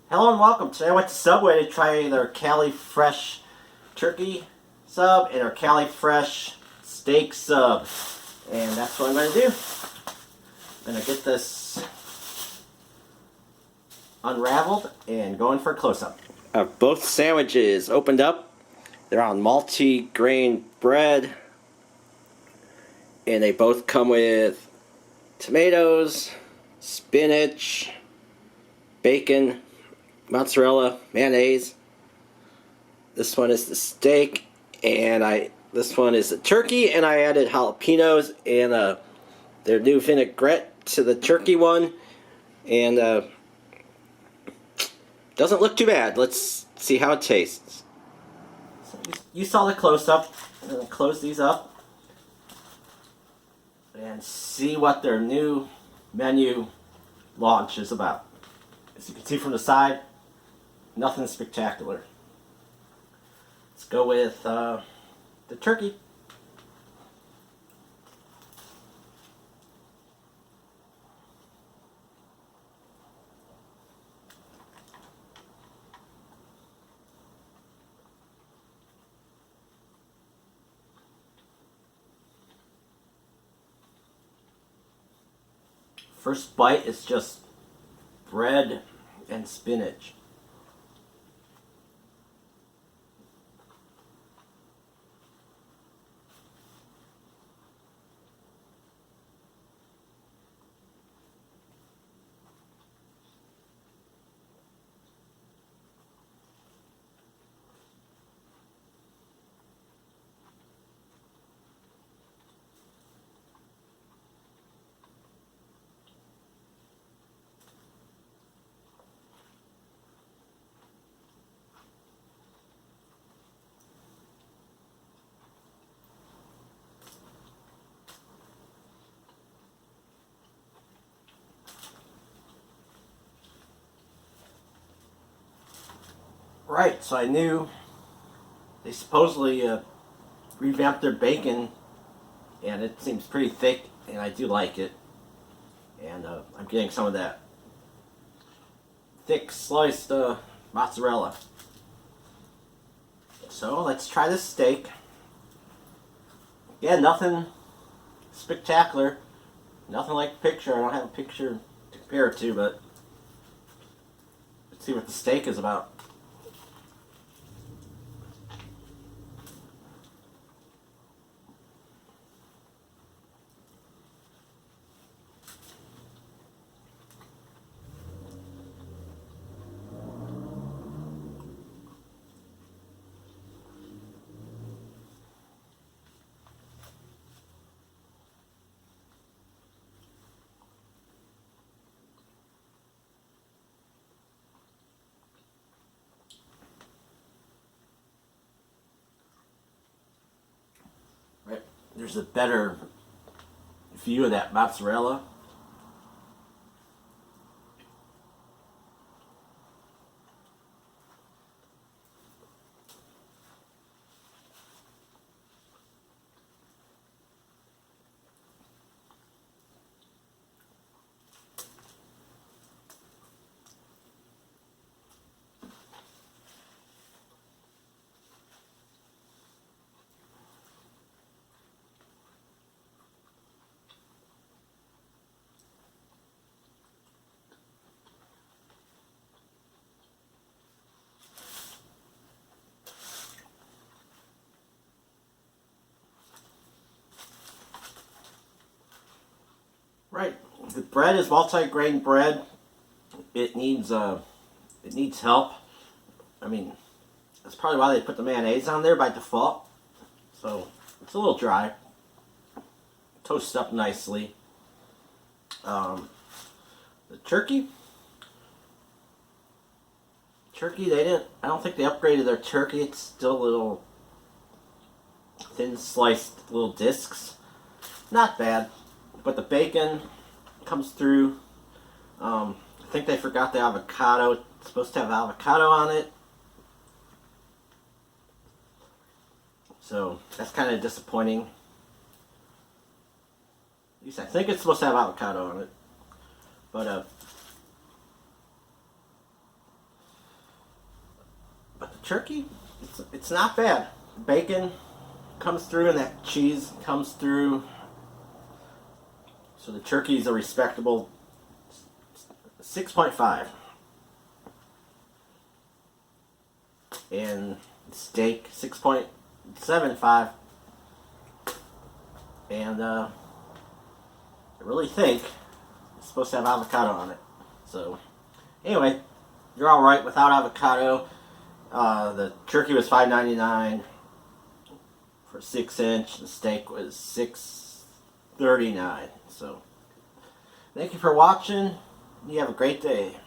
Hello and welcome. Today I went to Subway to try their Cali Fresh turkey sub and their Cali Fresh steak sub. And that's what I'm going to do. I'm going to get this unraveled and go in for a close-up. Both sandwiches opened up. They're on multi-grain bread. And they both come with tomatoes, spinach, bacon, mozzarella, mayonnaise. This one is the steak, and this one is the turkey, and I added jalapenos and their new vinaigrette to the turkey one, and doesn't look too bad. Let's see how it tastes. So you saw the close-up. I'm going to close these up and see what their new menu launch is about. As you can see from the side, nothing spectacular. Let's go with the turkey. First bite is just bread and spinach. Right, so I knew they supposedly revamped their bacon, and it seems pretty thick, and I do like it. And I'm getting some of that thick sliced mozzarella. So let's try this steak. Yeah, nothing spectacular. Nothing like the picture. I don't have a picture to compare it to, but let's see what the steak is about. Right, there's a better view of that mozzarella. Right, the bread is multi-grain bread. It needs help. I mean, that's probably why they put the mayonnaise on there by default. So it's a little dry. Toasts up nicely. The turkey, they didn't. I don't think they upgraded their turkey. It's still little thin sliced little discs. Not bad, but the bacon comes through. I think they forgot the avocado. It's supposed to have avocado on it. So that's kind of disappointing. At least I think it's supposed to have avocado on it. But turkey, it's not bad. Bacon comes through and that cheese comes through. So the turkey is a respectable 6.5. And steak 6.75. And I really think it's supposed to have avocado on it. So anyway, you're all right without avocado. The turkey was $5.99 for 6-inch. The steak was $6.39. So thank you for watching. You have a great day.